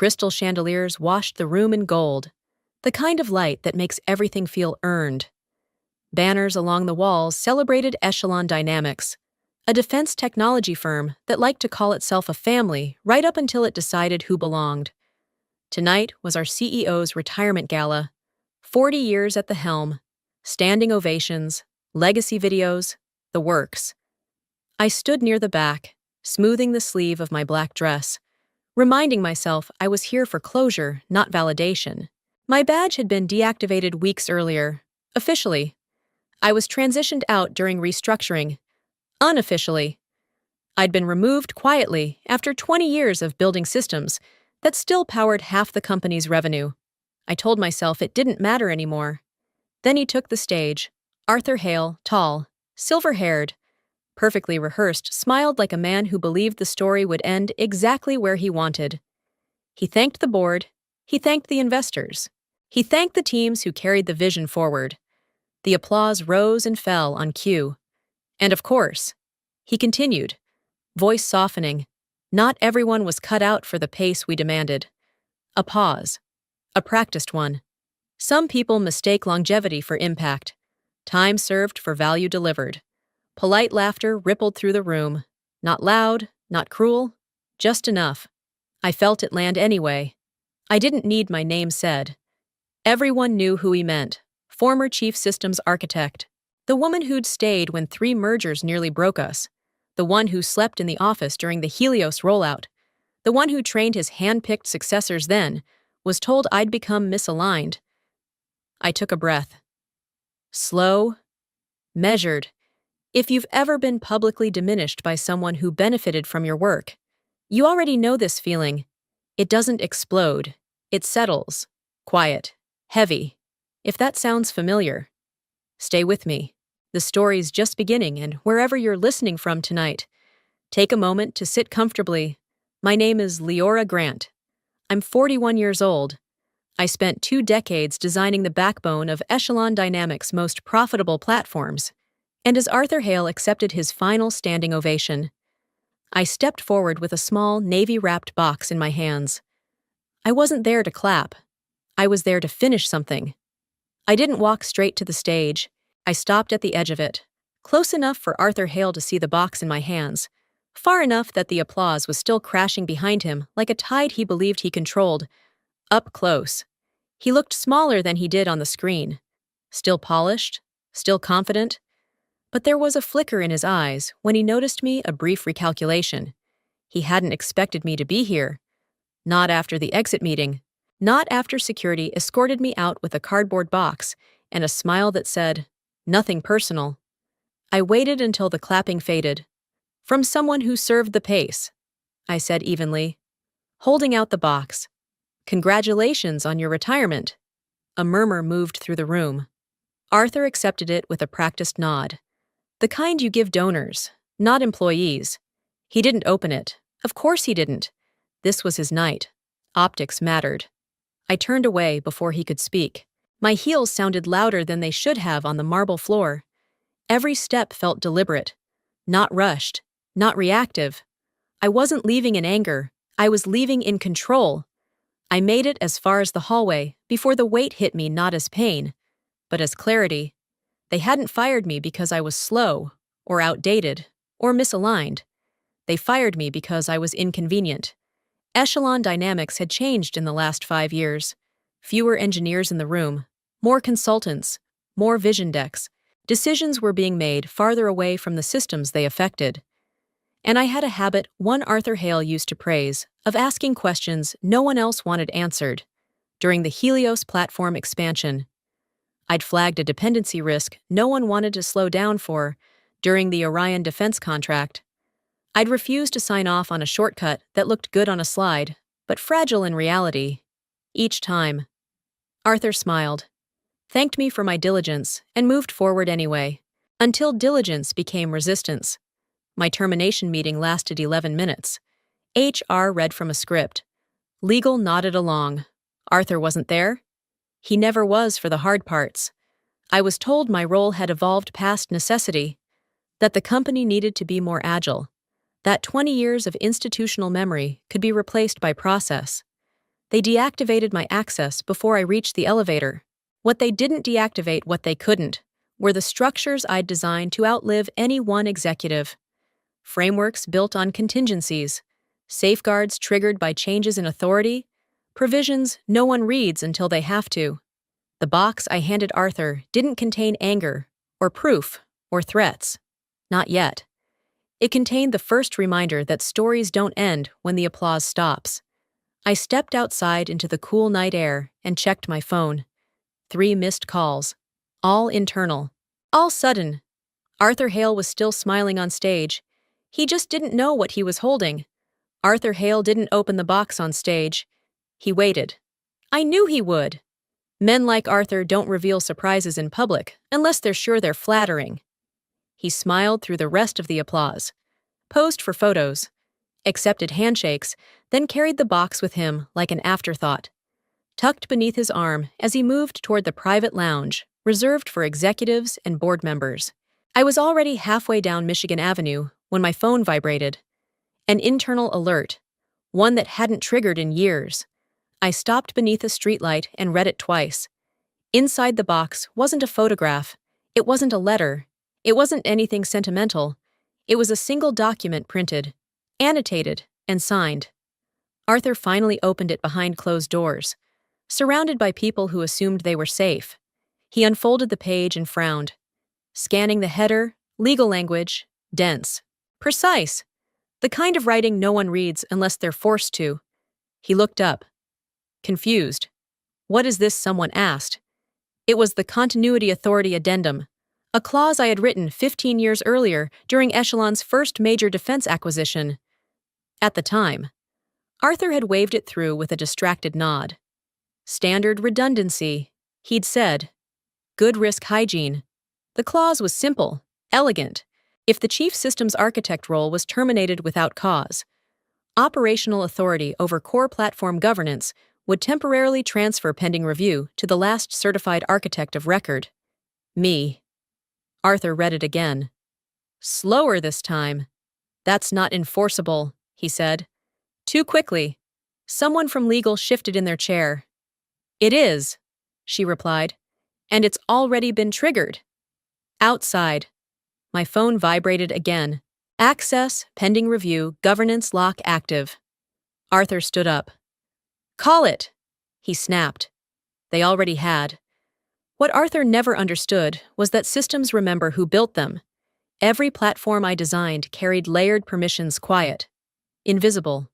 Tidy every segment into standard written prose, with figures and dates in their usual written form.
Crystal chandeliers washed the room in gold, the kind of light that makes everything feel earned. Banners along the walls celebrated Echelon Dynamics, a defense technology firm that liked to call itself a family right up until it decided who belonged. Tonight was our CEO's retirement gala. 40 years at the helm, standing ovations, legacy videos, the works. I stood near the back, smoothing the sleeve of my black dress, reminding myself I was here for closure, not validation. My badge had been deactivated weeks earlier. Officially, I was transitioned out during restructuring. Unofficially, I'd been removed quietly after 20 years of building systems that still powered half the company's revenue. I told myself it didn't matter anymore. Then he took the stage. Arthur Hale, tall, silver-haired, perfectly rehearsed, smiled like a man who believed the story would end exactly where he wanted. He thanked the board. He thanked the investors. He thanked the teams who carried the vision forward. The applause rose and fell on cue. And of course, he continued, voice softening. Not everyone was cut out for the pace we demanded. A pause. A practiced one. Some people mistake longevity for impact. Time served for value delivered. Polite laughter rippled through the room. Not loud, not cruel, just enough. I felt it land anyway. I didn't need my name said. Everyone knew who he meant. Former chief systems architect. The woman who'd stayed when 3 mergers nearly broke us. The one who slept in the office during the Helios rollout. The one who trained his hand-picked successors then, was told I'd become misaligned. I took a breath. Slow, measured. If you've ever been publicly diminished by someone who benefited from your work, you already know this feeling. It doesn't explode. It settles. Quiet. Heavy. If that sounds familiar, stay with me. The story's just beginning, and wherever you're listening from tonight, take a moment to sit comfortably. My name is Leora Grant. I'm 41 years old. I spent 2 decades designing the backbone of Echelon Dynamics' most profitable platforms. And as Arthur Hale accepted his final standing ovation, I stepped forward with a small, navy-wrapped box in my hands. I wasn't there to clap. I was there to finish something. I didn't walk straight to the stage. I stopped at the edge of it, close enough for Arthur Hale to see the box in my hands, far enough that the applause was still crashing behind him like a tide he believed he controlled. Up close, he looked smaller than he did on the screen. Still polished, still confident. But there was a flicker in his eyes when he noticed me, a brief recalculation. He hadn't expected me to be here. Not after the exit meeting. Not after security escorted me out with a cardboard box and a smile that said, "Nothing personal." I waited until the clapping faded. "From someone who served the pace," I said evenly, holding out the box. "Congratulations on your retirement." A murmur moved through the room. Arthur accepted it with a practiced nod. The kind you give donors, not employees. He didn't open it. Of course he didn't. This was his night. Optics mattered. I turned away before he could speak. My heels sounded louder than they should have on the marble floor. Every step felt deliberate. Not rushed. Not reactive. I wasn't leaving in anger. I was leaving in control. I made it as far as the hallway before the weight hit me, not as pain, but as clarity. They hadn't fired me because I was slow, or outdated, or misaligned. They fired me because I was inconvenient. Echelon Dynamics had changed in the last 5 years. Fewer engineers in the room, more consultants, more vision decks. Decisions were being made farther away from the systems they affected. And I had a habit one Arthur Hale used to praise, of asking questions no one else wanted answered. During the Helios platform expansion, I'd flagged a dependency risk no one wanted to slow down for. During the Orion defense contract, I'd refused to sign off on a shortcut that looked good on a slide, but fragile in reality. Each time, Arthur smiled, thanked me for my diligence, and moved forward anyway, until diligence became resistance. My termination meeting lasted 11 minutes. HR read from a script. Legal nodded along. Arthur wasn't there? He never was for the hard parts. I was told my role had evolved past necessity, that the company needed to be more agile, that 20 years of institutional memory could be replaced by process. They deactivated my access before I reached the elevator. What they didn't deactivate, what they couldn't, were the structures I'd designed to outlive any one executive. Frameworks built on contingencies, safeguards triggered by changes in authority, provisions no one reads until they have to. The box I handed Arthur didn't contain anger, or proof, or threats. Not yet. It contained the first reminder that stories don't end when the applause stops. I stepped outside into the cool night air and checked my phone. 3 missed calls. All internal. All sudden. Arthur Hale was still smiling on stage. He just didn't know what he was holding. Arthur Hale didn't open the box on stage. He waited. I knew he would. Men like Arthur don't reveal surprises in public unless they're sure they're flattering. He smiled through the rest of the applause, posed for photos, accepted handshakes, then carried the box with him like an afterthought, tucked beneath his arm as he moved toward the private lounge reserved for executives and board members. I was already halfway down Michigan Avenue when my phone vibrated. An internal alert, one that hadn't triggered in years. I stopped beneath a streetlight and read it twice. Inside the box wasn't a photograph. It wasn't a letter. It wasn't anything sentimental. It was a single document printed, annotated, and signed. Arthur finally opened it behind closed doors, surrounded by people who assumed they were safe. He unfolded the page and frowned, scanning the header, legal language, dense, precise, the kind of writing no one reads unless they're forced to. He looked up, confused. What is this? Someone asked. It was the Continuity Authority Addendum, a clause I had written 15 years earlier during Echelon's first major defense acquisition. At the time, Arthur had waved it through with a distracted nod. Standard redundancy, he'd said. Good risk hygiene. The clause was simple, elegant. If the chief systems architect role was terminated without cause, operational authority over core platform governance would temporarily transfer pending review to the last certified architect of record. Me. Arthur read it again. Slower this time. That's not enforceable, he said. Too quickly. Someone from legal shifted in their chair. It is, she replied, and it's already been triggered. Outside. My phone vibrated again. Access, pending review, governance lock active. Arthur stood up. Call it, he snapped. They already had. What Arthur never understood was that systems remember who built them. Every platform I designed carried layered permissions, quiet, invisible,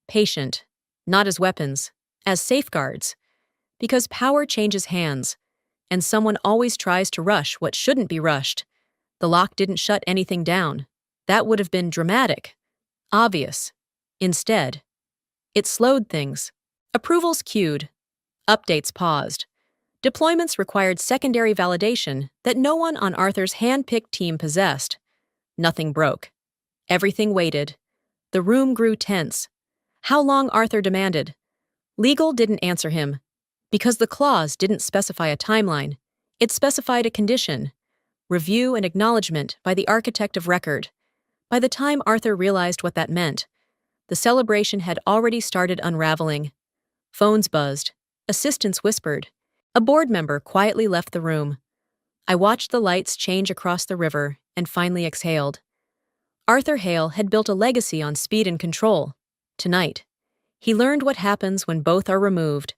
patient, not as weapons, as safeguards. Because power changes hands, and someone always tries to rush what shouldn't be rushed. The lock didn't shut anything down. That would have been dramatic, obvious. Instead, it slowed things. Approvals queued. Updates paused. Deployments required secondary validation that no one on Arthur's hand-picked team possessed. Nothing broke. Everything waited. The room grew tense. How long? Arthur demanded. Legal didn't answer him. Because the clause didn't specify a timeline. It specified a condition. Review and acknowledgement by the architect of record. By the time Arthur realized what that meant, the celebration had already started unraveling. Phones buzzed. Assistants whispered. A board member quietly left the room. I watched the lights change across the river and finally exhaled. Arthur Hale had built a legacy on speed and control. Tonight, he learned what happens when both are removed,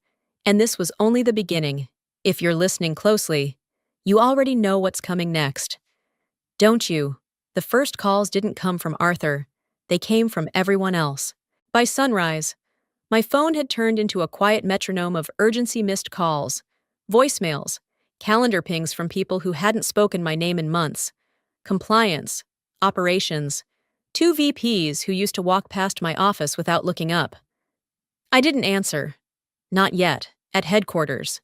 and this was only the beginning. If you're listening closely, you already know what's coming next. Don't you? The first calls didn't come from Arthur. They came from everyone else. By sunrise, my phone had turned into a quiet metronome of urgency missed calls, voicemails, calendar pings from people who hadn't spoken my name in months, compliance, operations, 2 VPs who used to walk past my office without looking up. I didn't answer. Not yet, at headquarters.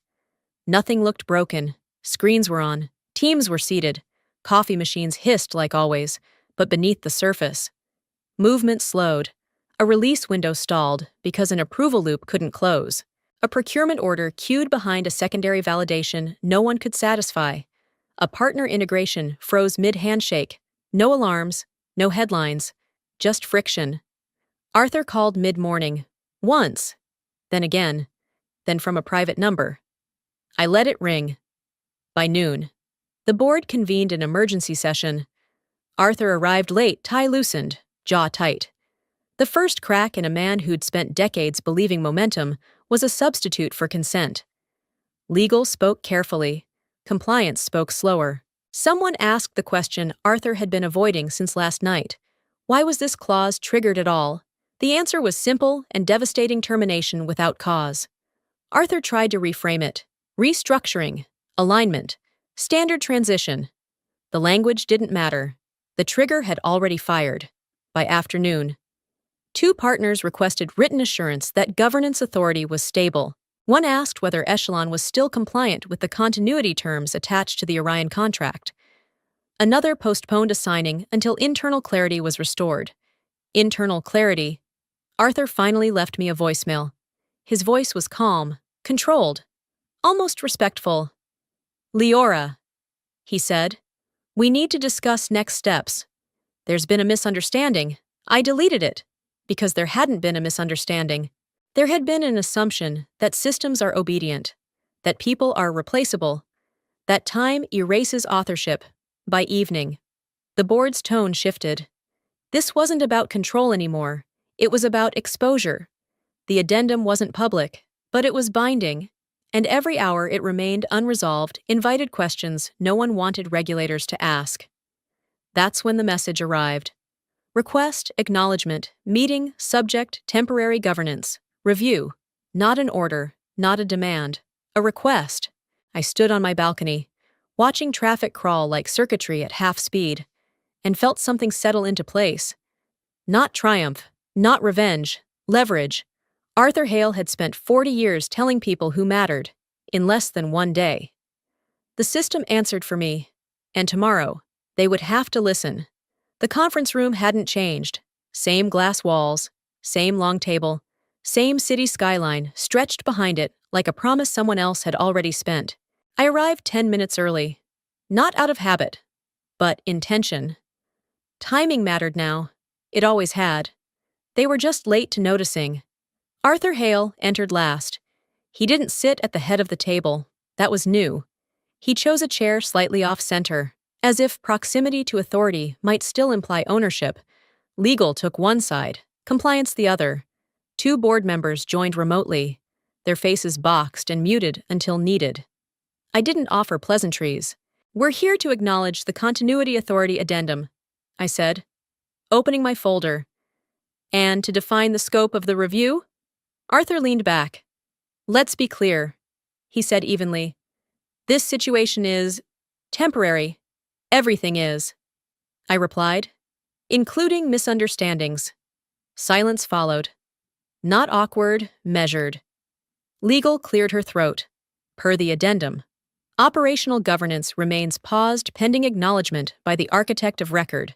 Nothing looked broken. Screens were on. Teams were seated. Coffee machines hissed like always, but beneath the surface. Movement slowed. A release window stalled because an approval loop couldn't close. A procurement order queued behind a secondary validation no one could satisfy. A partner integration froze mid-handshake. No alarms, no headlines, just friction. Arthur called mid-morning. Once. then again, then from a private number. I let it ring. By noon, the board convened an emergency session. Arthur arrived late, tie loosened, jaw tight. The first crack in a man who'd spent decades believing momentum was a substitute for consent. Legal spoke carefully. Compliance spoke slower. Someone asked the question Arthur had been avoiding since last night. Why was this clause triggered at all? The answer was simple and devastating: termination without cause. Arthur tried to reframe it. Restructuring, alignment, standard transition. The language didn't matter. The trigger had already fired. By afternoon, two partners requested written assurance that governance authority was stable. One asked whether Echelon was still compliant with the continuity terms attached to the Orion contract. Another postponed a signing until internal clarity was restored. Internal clarity. Arthur finally left me a voicemail. His voice was calm, controlled, almost respectful. "Leora," he said, "we need to discuss next steps. There's been a misunderstanding." I deleted it, because there hadn't been a misunderstanding. There had been an assumption that systems are obedient, that people are replaceable, that time erases authorship. By evening, the board's tone shifted. This wasn't about control anymore. It was about exposure. The addendum wasn't public, but it was binding, and every hour it remained unresolved, invited questions no one wanted regulators to ask. That's when the message arrived. Request, acknowledgement, meeting, subject, temporary governance, review. Not an order, not a demand, a request. I stood on my balcony, watching traffic crawl like circuitry at half speed, and felt something settle into place. Not triumph, not revenge, leverage. Arthur Hale had spent 40 years telling people who mattered, in less than one day. The system answered for me, and tomorrow, they would have to listen. The conference room hadn't changed. Same glass walls, same long table, same city skyline stretched behind it like a promise someone else had already spent. I arrived 10 minutes early, not out of habit, but intention. Timing mattered now. It always had. They were just late to noticing. Arthur Hale entered last. He didn't sit at the head of the table. That was new. He chose a chair slightly off-center, as if proximity to authority might still imply ownership. Legal took one side, compliance the other. Two board members joined remotely, their faces boxed and muted until needed. I didn't offer pleasantries. "We're here to acknowledge the Continuity Authority Addendum," I said, opening my folder. "And to define the scope of the review?" Arthur leaned back. "Let's be clear," he said evenly. "This situation is temporary. Everything is," I replied, "including misunderstandings." Silence followed. Not awkward, measured. Legal cleared her throat. Per the addendum, operational governance remains paused pending acknowledgement by the architect of record.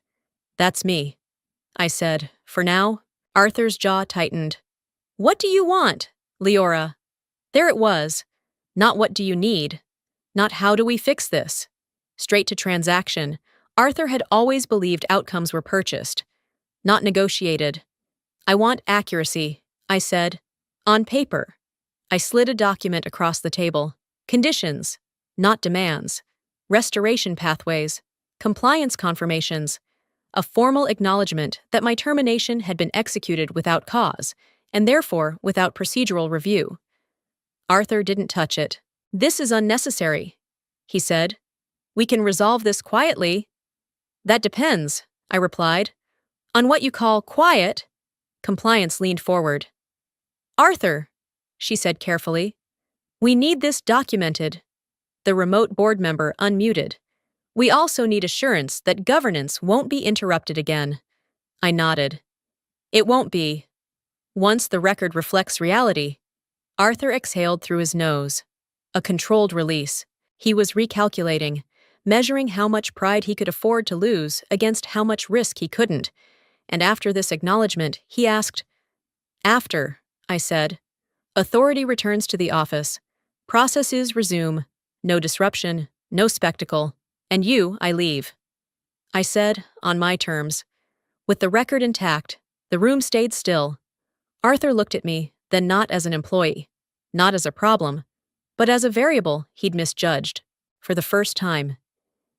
"That's me," I said. "For now." Arthur's jaw tightened. "What do you want, Leora?" There it was. Not what do you need. Not how do we fix this. Straight to transaction. Arthur had always believed outcomes were purchased, not negotiated. "I want accuracy," I said. "On paper." I slid a document across the table. Conditions, not demands. Restoration pathways. Compliance confirmations. A formal acknowledgement that my termination had been executed without cause, and therefore without procedural review. Arthur didn't touch it. "This is unnecessary," he said. "We can resolve this quietly." "That depends," I replied. "On what you call quiet." Compliance leaned forward. "Arthur," she said carefully, "we need this documented." The remote board member unmuted. "We also need assurance that governance won't be interrupted again." I nodded. "It won't be. Once the record reflects reality." Arthur exhaled through his nose. A controlled release. He was recalculating, measuring how much pride he could afford to lose against how much risk he couldn't. And after this acknowledgement, he asked, "After," I said. "Authority returns to the office. Processes resume. No disruption, no spectacle. And you, I leave." I said, on my terms. With the record intact, the room stayed still. Arthur looked at me, then not as an employee, not as a problem, but as a variable he'd misjudged. For the first time,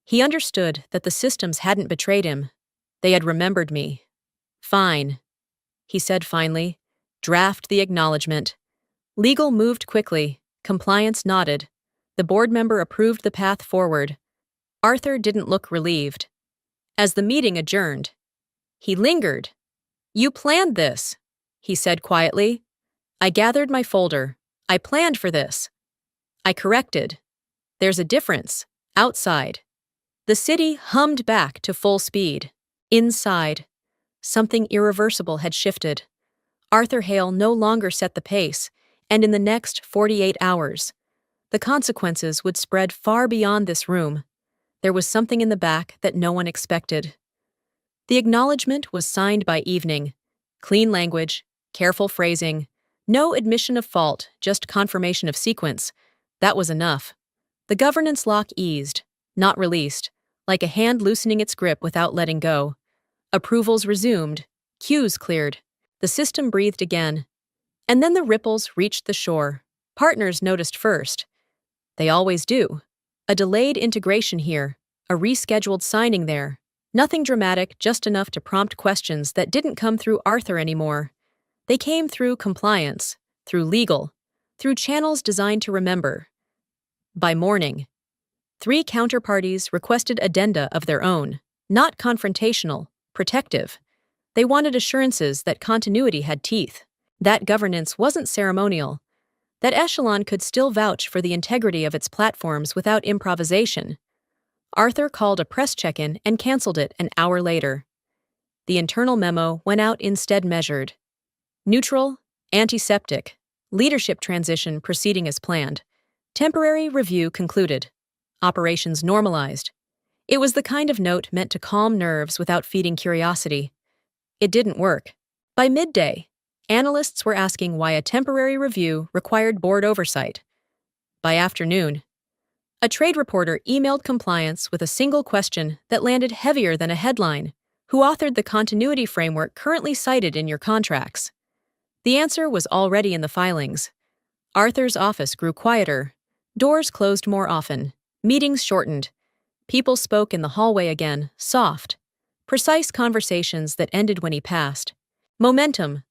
he understood that the systems hadn't betrayed him. They had remembered me. Fine, he said finally. Draft the acknowledgement. Legal moved quickly. Compliance nodded. The board member approved the path forward. Arthur didn't look relieved. As the meeting adjourned, he lingered. You planned this, he said quietly. I gathered my folder. I planned for this. I corrected. There's a difference. Outside. The city hummed back to full speed. Inside, something irreversible had shifted. Arthur Hale no longer set the pace, and in the next 48 hours, the consequences would spread far beyond this room. There was something in the back that no one expected. The acknowledgement was signed by evening. Clean language, careful phrasing, no admission of fault, just confirmation of sequence. That was enough. The governance lock eased, not released, like a hand loosening its grip without letting go. Approvals resumed, queues cleared. The system breathed again. And then the ripples reached the shore. Partners noticed first. They always do. A delayed integration here, a rescheduled signing there. Nothing dramatic, just enough to prompt questions that didn't come through Arthur anymore. They came through compliance, through legal, through channels designed to remember. By morning, 3 counterparties requested addenda of their own, not confrontational, protective. They wanted assurances that continuity had teeth, that governance wasn't ceremonial, that Echelon could still vouch for the integrity of its platforms without improvisation. Arthur called a press check-in and canceled it an hour later. The internal memo went out instead measured. Neutral, antiseptic, leadership transition proceeding as planned. Temporary review concluded. Operations normalized. It was the kind of note meant to calm nerves without feeding curiosity. It didn't work. By midday, analysts were asking why a temporary review required board oversight. By afternoon, a trade reporter emailed compliance with a single question that landed heavier than a headline. Who authored the continuity framework currently cited in your contracts? The answer was already in the filings. Arthur's office grew quieter. Doors closed more often. Meetings shortened. People spoke in the hallway again, soft, precise conversations that ended when he passed. Momentum,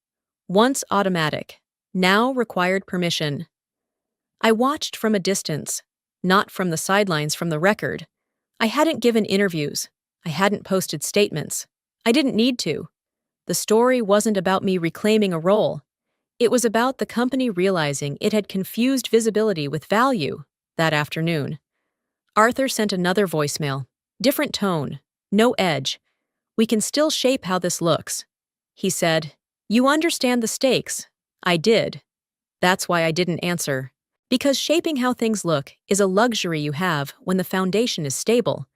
once automatic, now required permission. I watched from a distance, not from the sidelines from the record. I hadn't given interviews. I hadn't posted statements. I didn't need to. The story wasn't about me reclaiming a role. It was about the company realizing it had confused visibility with value that afternoon. Arthur sent another voicemail. Different tone, no edge. We can still shape how this looks. He said, You understand the stakes. I did. That's why I didn't answer. Because shaping how things look is a luxury you have when the foundation is stable.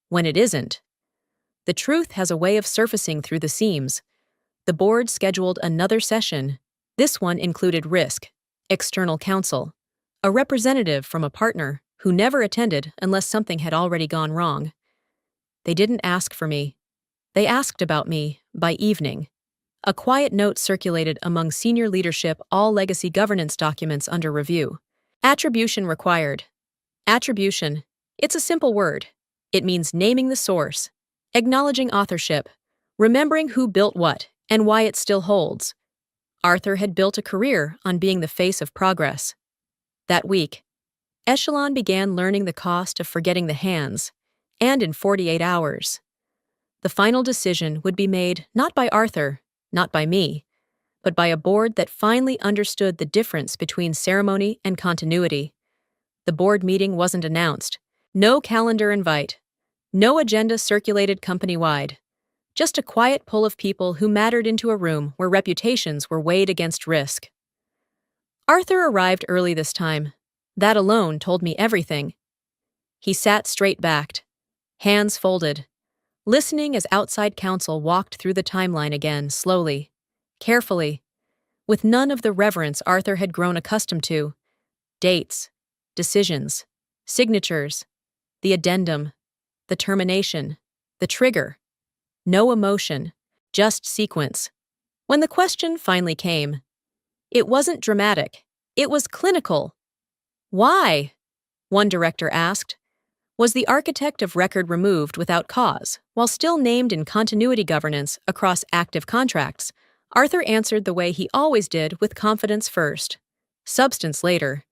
When it isn't, the truth has a way of surfacing through the seams. The board scheduled another session. This one included risk, external counsel, a representative from a partner who never attended unless something had already gone wrong. They didn't ask for me. They asked about me by evening. A quiet note circulated among senior leadership, all legacy governance documents under review. Attribution required. Attribution. It's a simple word. It means naming the source, acknowledging authorship, remembering who built what and why it still holds. Arthur had built a career on being the face of progress. That week, Echelon began learning the cost of forgetting the hands, and in 48 hours. The final decision would be made not by Arthur, not by me, but by a board that finally understood the difference between ceremony and continuity. The board meeting wasn't announced. No calendar invite. No agenda circulated company-wide. Just a quiet pull of people who mattered into a room where reputations were weighed against risk. Arthur arrived early this time. That alone told me everything. He sat straight-backed, hands folded, listening as outside counsel walked through the timeline again, slowly, carefully, with none of the reverence Arthur had grown accustomed to. Dates, decisions, signatures, the addendum, the termination, the trigger. No emotion, just sequence. When the question finally came, It wasn't dramatic. It was clinical. Why? One director asked. Was the architect of record removed without cause, while still named in continuity governance across active contracts? Arthur answered the way he always did, with confidence first, substance later.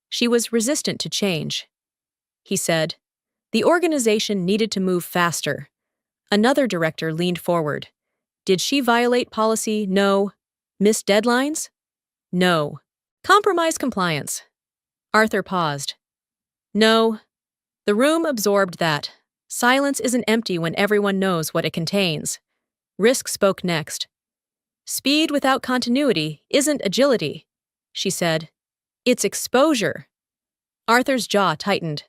She was resistant to change. He said, the organization needed to move faster. Another director leaned forward. Did she violate policy? No. Miss deadlines? No. Compromise compliance? Arthur paused. No. The room absorbed that. Silence isn't empty when everyone knows what it contains. Risk spoke next. Speed without continuity isn't agility, she said. It's exposure. Arthur's jaw tightened.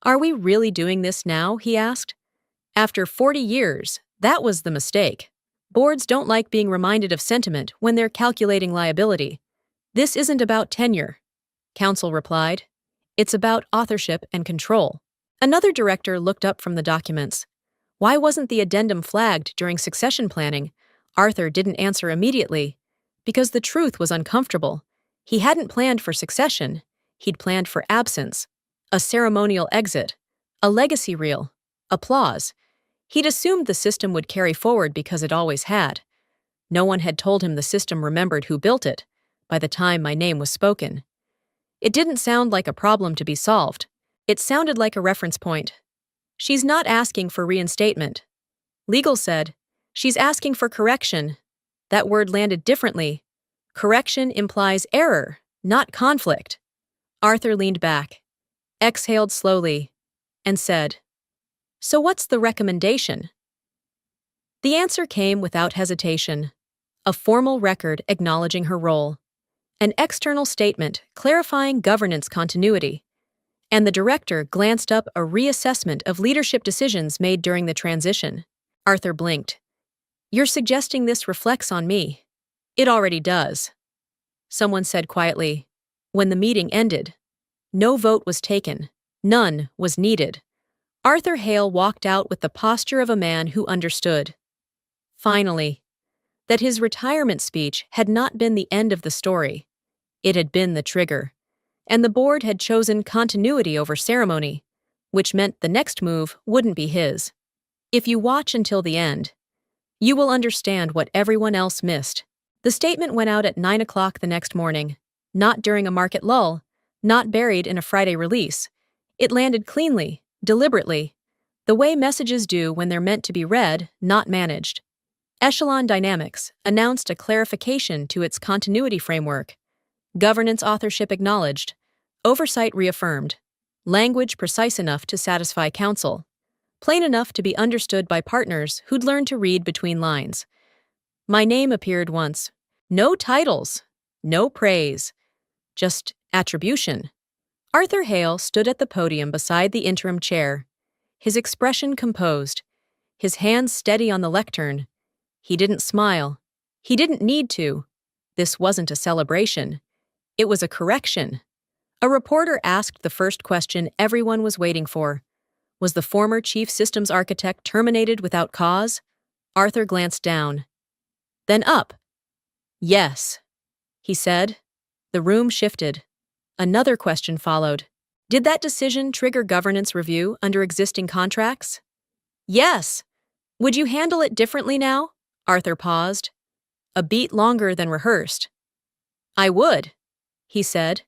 Are we really doing this now? He asked. After 40 years, that was the mistake. Boards don't like being reminded of sentiment when they're calculating liability. This isn't about tenure, counsel replied. It's about authorship and control. Another director looked up from the documents. Why wasn't the addendum flagged during succession planning? Arthur didn't answer immediately. Because the truth was uncomfortable. He hadn't planned for succession. He'd planned for absence. A ceremonial exit. A legacy reel. Applause. He'd assumed the system would carry forward because it always had. No one had told him the system remembered who built it by the time my name was spoken. It didn't sound like a problem to be solved. It sounded like a reference point. She's not asking for reinstatement. Legal said, she's asking for correction. That word landed differently. Correction implies error, not conflict. Arthur leaned back, exhaled slowly, and said, so what's the recommendation? The answer came without hesitation. A formal record acknowledging her role. An external statement clarifying governance continuity. And the director glanced up a reassessment of leadership decisions made during the transition. Arthur blinked. You're suggesting this reflects on me. It already does. Someone said quietly. When the meeting ended, no vote was taken. None was needed. Arthur Hale walked out with the posture of a man who understood. Finally, that his retirement speech had not been the end of the story. It had been the trigger. And the board had chosen continuity over ceremony, which meant the next move wouldn't be his. If you watch until the end, you will understand what everyone else missed. The statement went out at 9 o'clock the next morning, not during a market lull, not buried in a Friday release. It landed cleanly, deliberately, the way messages do when they're meant to be read, not managed. Echelon Dynamics announced a clarification to its continuity framework. Governance authorship acknowledged. Oversight reaffirmed. Language precise enough to satisfy counsel. Plain enough to be understood by partners who'd learned to read between lines. My name appeared once. No titles. No praise. Just attribution. Arthur Hale stood at the podium beside the interim chair, his expression composed, his hands steady on the lectern. He didn't smile. He didn't need to. This wasn't a celebration. It was a correction. A reporter asked the first question everyone was waiting for. Was the former chief systems architect terminated without cause? Arthur glanced down. Then up. Yes, he said. The room shifted. Another question followed. Did that decision trigger governance review under existing contracts? Yes. Would you handle it differently now? Arthur paused. A beat longer than rehearsed. I would, he said.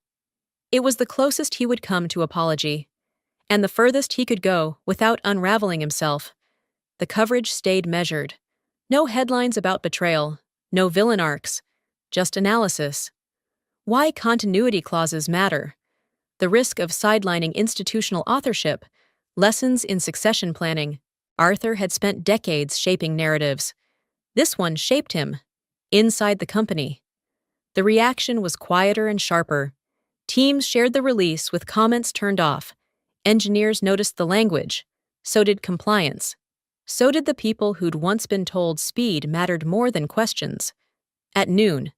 It was the closest he would come to apology, and the furthest he could go without unraveling himself. The coverage stayed measured. No headlines about betrayal, no villain arcs, just analysis. Why continuity clauses matter. The risk of sidelining institutional authorship. Lessons in succession planning. Arthur had spent decades shaping narratives. This one shaped him. Inside the company. The reaction was quieter and sharper. Teams shared the release with comments turned off. Engineers noticed the language. So did compliance. So did the people who'd once been told speed mattered more than questions. At noon,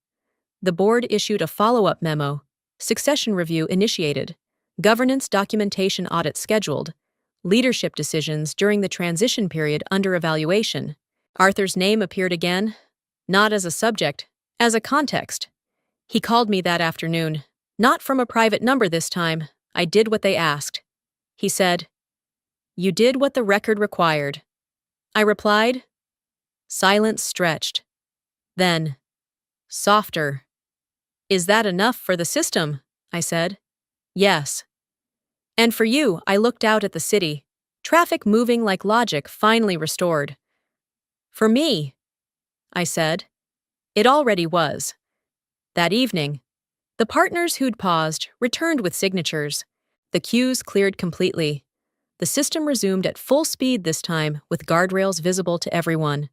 the board issued a follow-up memo. Succession review initiated. Governance documentation audit scheduled. Leadership decisions during the transition period under evaluation. Arthur's name appeared again, not as a subject, as a context. He called me that afternoon. Not from a private number this time. I did what they asked. He said, "You did what the record required." I replied. Silence stretched. Then, softer. "Is that enough for the system?" I said. "Yes." "And for you," I looked out at the city, traffic moving like logic finally restored. "For me," I said. It already was. That evening, the partners who'd paused returned with signatures. The queues cleared completely. The system resumed at full speed this time, with guardrails visible to everyone.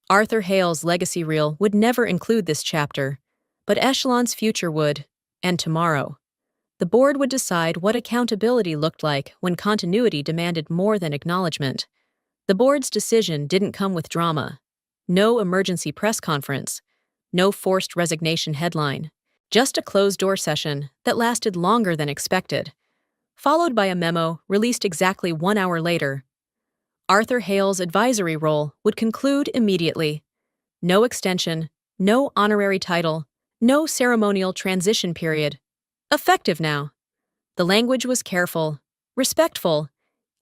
Arthur Hale's legacy reel would never include this chapter, but Echelon's future would, and tomorrow. The board would decide what accountability looked like when continuity demanded more than acknowledgement. The board's decision didn't come with drama. No emergency press conference. No forced resignation headline. Just a closed-door session that lasted longer than expected, followed by a memo released exactly 1 hour later. Arthur Hale's advisory role would conclude immediately. No extension, no honorary title, no ceremonial transition period. Effective now. The language was careful, respectful.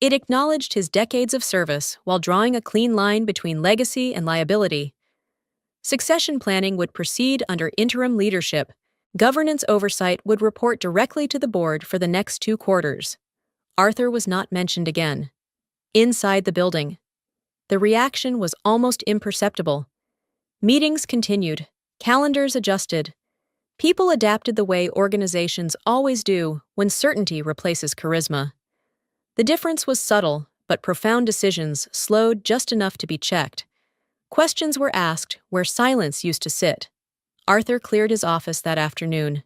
It acknowledged his decades of service while drawing a clean line between legacy and liability. Succession planning would proceed under interim leadership. Governance oversight would report directly to the board for the next 2 quarters. Arthur was not mentioned again. Inside the building, the reaction was almost imperceptible. Meetings continued, calendars adjusted. People adapted the way organizations always do when certainty replaces charisma. The difference was subtle, but profound decisions slowed just enough to be checked. Questions were asked where silence used to sit. Arthur cleared his office that afternoon.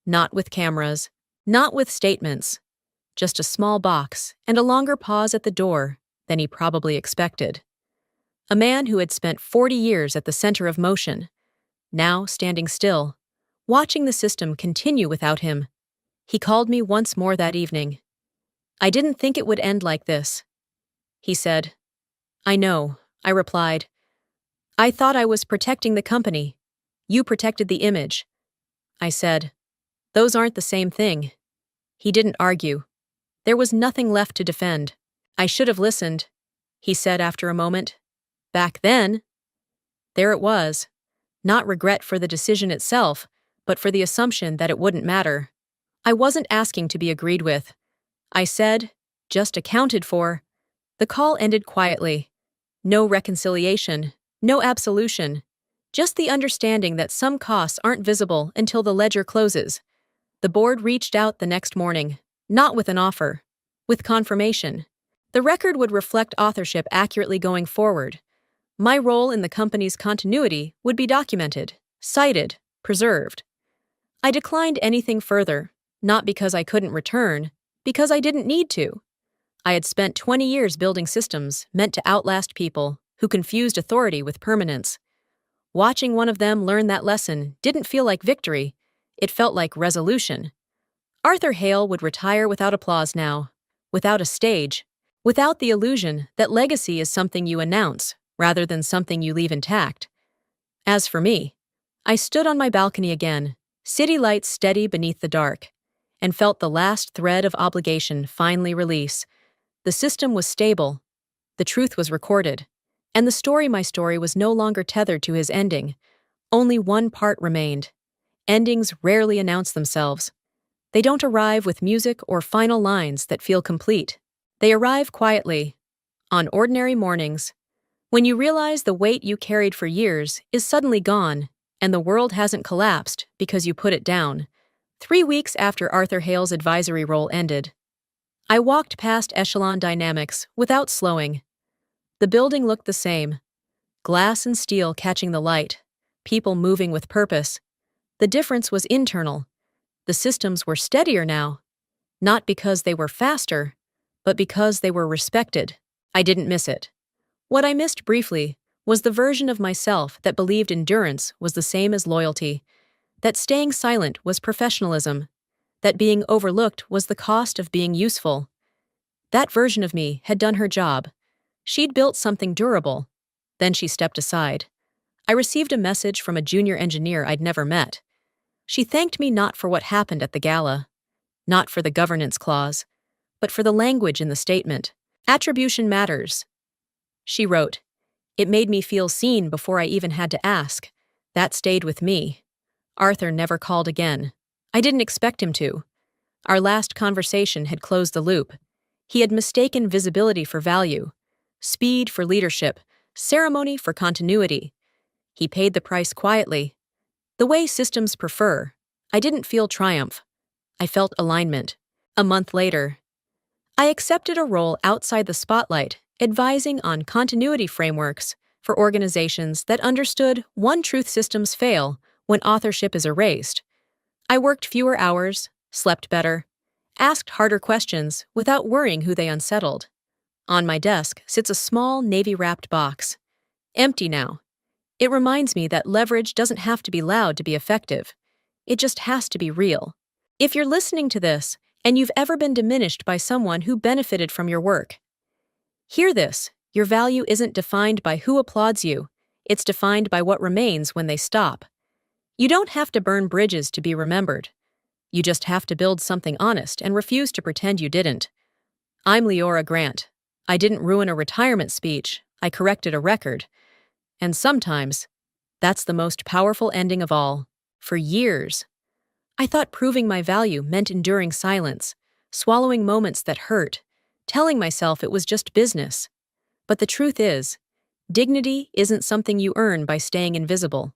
Not with cameras, not with statements. Just a small box and a longer pause at the door than he probably expected. A man who had spent 40 years at the center of motion, now standing still, watching the system continue without him. He called me once more that evening. "I didn't think it would end like this," he said. "I know," I replied. "I thought I was protecting the company. You protected the image." I said, "Those aren't the same thing." He didn't argue. There was nothing left to defend. "I should have listened," he said after a moment. "Back then." There it was. Not regret for the decision itself, but for the assumption that it wouldn't matter. I wasn't asking to be agreed with. I said, just accounted for. The call ended quietly. No reconciliation, no absolution. Just the understanding that some costs aren't visible until the ledger closes. The board reached out the next morning, not with an offer, with confirmation. The record would reflect authorship accurately going forward. My role in the company's continuity would be documented, cited, preserved. I declined anything further, not because I couldn't return, because I didn't need to. I had spent 20 years building systems meant to outlast people who confused authority with permanence. Watching one of them learn that lesson didn't feel like victory, it felt like resolution. Arthur Hale would retire without applause now, without a stage, without the illusion that legacy is something you announce rather than something you leave intact. As for me, I stood on my balcony again, city lights steady beneath the dark, and felt the last thread of obligation finally release. The system was stable, the truth was recorded, and my story was no longer tethered to his ending. Only one part remained. Endings rarely announce themselves. They don't arrive with music or final lines that feel complete. They arrive quietly, on ordinary mornings, when you realize the weight you carried for years is suddenly gone, and the world hasn't collapsed because you put it down. 3 weeks after Arthur Hale's advisory role ended, I walked past Echelon Dynamics without slowing. The building looked the same. Glass and steel catching the light, people moving with purpose. The difference was internal. The systems were steadier now, not because they were faster, but because they were respected. I didn't miss it. What I missed briefly was the version of myself that believed endurance was the same as loyalty, that staying silent was professionalism, that being overlooked was the cost of being useful. That version of me had done her job. She'd built something durable. Then she stepped aside. I received a message from a junior engineer I'd never met. She thanked me not for what happened at the gala, not for the governance clause, but for the language in the statement. Attribution matters. She wrote, "It made me feel seen before I even had to ask. That stayed with me." Arthur never called again. I didn't expect him to. Our last conversation had closed the loop. He had mistaken visibility for value, speed for leadership, ceremony for continuity. He paid the price quietly. The way systems prefer. I didn't feel triumph. I felt alignment. A month later, I accepted a role outside the spotlight, advising on continuity frameworks for organizations that understood one-truth systems fail when authorship is erased. I worked fewer hours, slept better, asked harder questions without worrying who they unsettled. On my desk sits a small navy-wrapped box. Empty now. It reminds me that leverage doesn't have to be loud to be effective. It just has to be real. If you're listening to this and you've ever been diminished by someone who benefited from your work, hear this: your value isn't defined by who applauds you, it's defined by what remains when they stop. You don't have to burn bridges to be remembered. You just have to build something honest and refuse to pretend you didn't. I'm Leora Grant. I didn't ruin a retirement speech, I corrected a record. And sometimes, that's the most powerful ending of all. For years, I thought proving my value meant enduring silence, swallowing moments that hurt, telling myself it was just business. But the truth is, dignity isn't something you earn by staying invisible.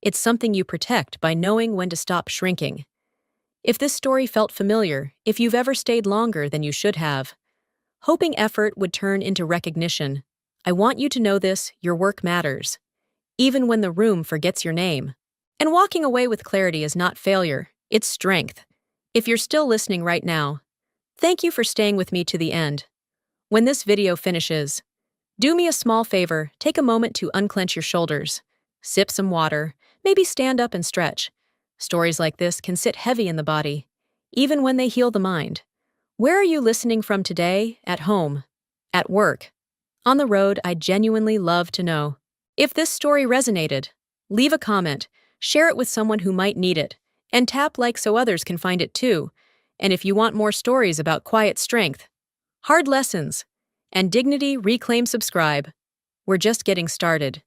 It's something you protect by knowing when to stop shrinking. If this story felt familiar, if you've ever stayed longer than you should have, hoping effort would turn into recognition, I want you to know this: your work matters, even when the room forgets your name. And walking away with clarity is not failure, it's strength. If you're still listening right now, thank you for staying with me to the end. When this video finishes, do me a small favor: take a moment to unclench your shoulders, sip some water, maybe stand up and stretch. Stories like this can sit heavy in the body, even when they heal the mind. Where are you listening from today? At home? At work? On the road? I'd genuinely love to know. If this story resonated, leave a comment, share it with someone who might need it, and tap like so others can find it too. And if you want more stories about quiet strength, hard lessons, and dignity, reclaim, subscribe. We're just getting started.